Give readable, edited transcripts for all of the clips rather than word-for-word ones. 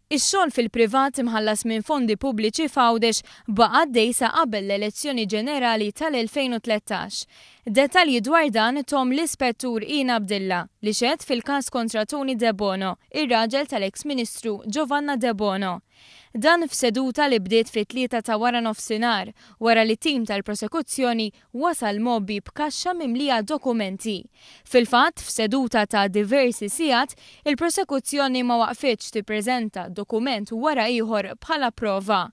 Ix-xogħol fil-privat imħallas minn fondi pubbliċi f'Għawdex baqa' għaddej sa qabel l-elezzjoni ġenerali tal-2013. Dettalji dwar dan tom l-Ispettur Ina Abdilla li xehed fil-każ kontra Tony De Bono, ir-raġel tal-eks Ministru Giovanna De Bono. Dan f'seduta li bdiet fit-3 ta' wara nofsinhar, wara li tim tal-prosekuzzjoni wasal mobbi b'kaxxa mimlija dokumenti. Fil-fatt, f'seduta ta' diversi sigħat, il-prosekuzzjoni ma waqfitx tippreżenta dokument wara ieħor bħala prova.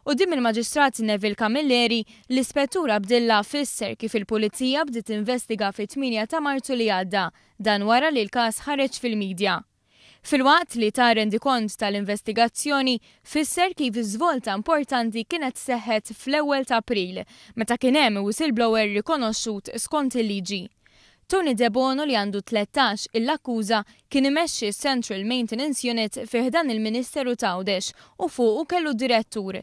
Quddiem il-Maġistrat Neville Camilleri, l-Ispettur Abdilla fisser kif il-Pulizija bdiet investiga fit-8 ta' Marzu li għadda, dan wara li l-każ ħareġ fil-midja. Fil-waqt li ta' rendikont tal-investigazzjoni fisser kif żvolta importanti kienet seħħet fl-1 ta' April, meta kien hemm whistleblower rikonoxxut skont il-liġi. Tony De Bono li għandu 13 il-akkuża kien imexxi Central Maintenance Unit fih dan il-Ministeru ta' Għawdex u fuqu kellu direttur.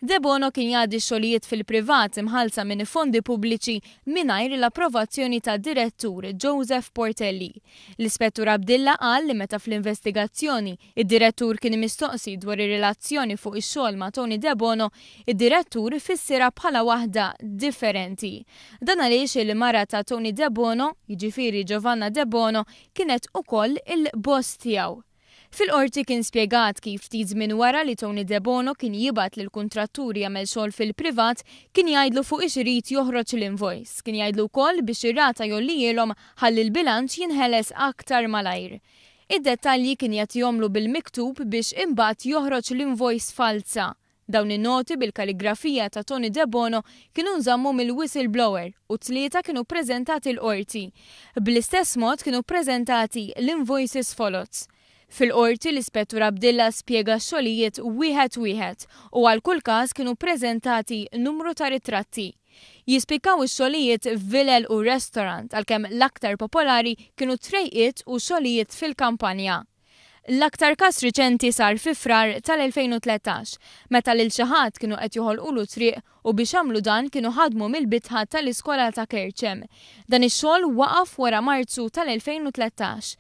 De Bono kien jgħaddi xogħlijiet fil-privat imħallsa minn fondi pubbliċi mingħajr l-approvazzjoni ta' direttur Joseph Portelli. L-Ispettur Abdilla qal li meta fl-investigazzjoni id-direttur kien mistoqsi dwar ir-relazzjoni fuq ix-xogħol ma' Tony De Bono, id-direttur fissira bħala waħda differenti. Dan għaliex il-mara ta' Tony De Bono, jiġifieri Giovanna De Bono, kienet ukoll il-boss tiegħu. Fil-qorti kien spjegat kif ftit żmien wara li Tony De Bono kien jibgħat lil kuntratturi jagħmel xogħol fil-privat kien jgħidlu fuq ix irid joħroġ l-invoice. Kien jgħidlu wkoll biex ir-rata jollihom ħalli l-bilanċ jinħeles aktar malajr. Id-dettalji kien jagħtihomlu bil-miktub biex imbagħad joħroġ l-invoice falsa. Dawn in-noti bil-kalligrafija ta' Tony De Bono kienu nżammu mill-whistleblower u 3 kienu ppreżentati l-qorti. Bl-istess mod kienu ppreżentati l-invoices folots. Fil-qorti l-Ispettur Abdilla spjega x-xogħlijiet wieħed u għal kull każ kienu ppreżentati numru ta' ritratti. Jispikaw ix-xogħlijiet f'vilel u restaurant għalkemm l-aktar popolari kienu trejqiet u xogħlijiet fil-kampanja. L-aktar każ riċenti sar fi frar tal-2013, meta lil xi ħadd kienu qed joħolqulu triq u biex jagħmlu dan kienu ħadmu mill-bitħa tal-iskola ta' Kerċem. Dan ix-xogħol waqaf wara Marzu tal-2013.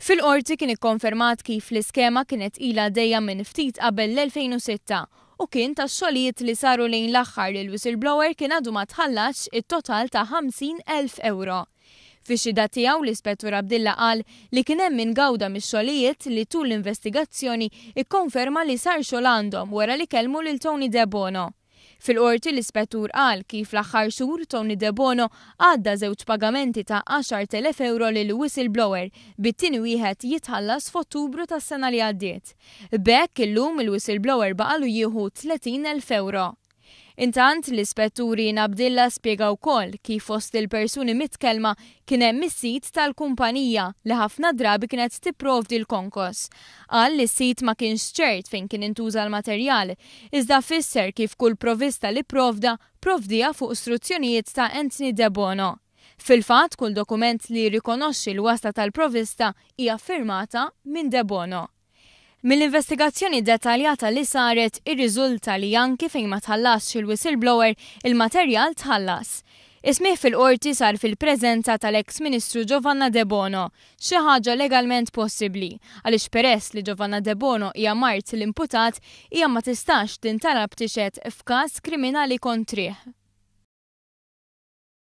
Fil-qorti kien ikkonfermat kif l-iskema kienet ilha għaddejja minn ftit qabel l-2006 u kien tax-xogħlijiet li saru lejn l-aħħar il-whistleblower kien għadu ma tħallax it-total ta' 50,000 euro. Fix-xhieda tiegħu l-Ispettur Abdilla qal li kien hemm ingawda mix-xogħlijiet li tul l-investigazzjoni ikkonferma li sar xogħol għandhom wara li kellmu lil Tony De Bono. Fil-qorti l-Ispettur qal kif l-aħħar xhur Tony De Bono għadda 2 pagamenti ta' 10,000 euro lil whistleblower bit-tieni wieħed jitħallas f'Ottubru tas-sena li għaddiet. B'hekk illum il-whistleblower baqalu jieħu 30,000 euro. Intant l-Ispettur Ina Abdilla spjega wkoll kif fost il-persuni mitkellma kien hemm is-sit tal-kumpanija li ħafna drabi kienet tipprovdi l-konkos. Qal li s-sit ma kienx ċert fejn kien intuża l-materjal, iżda fisser kif kull provvista li provdija fuq istruzzjonijiet ta' Anthony De Bono. Fil-fatt kull dokument li rikonoxxi l-wasla tal-provvista hija firmata minn De Bono. Mill-investigazzjoni dettaljata li saret irriżulta li anki fejn ma tħallasx il-whistleblower il-materjal tħallas. Ismih fil-qorti sar fil-preżenza tal-eks Ministru Giovanna De Bono, xi ħaġa legalment possibbli, għaliex peress li Giovanna De Bono hija mart l-imputat hija ma tistax tintalab tixed f'każ kriminali kontrih.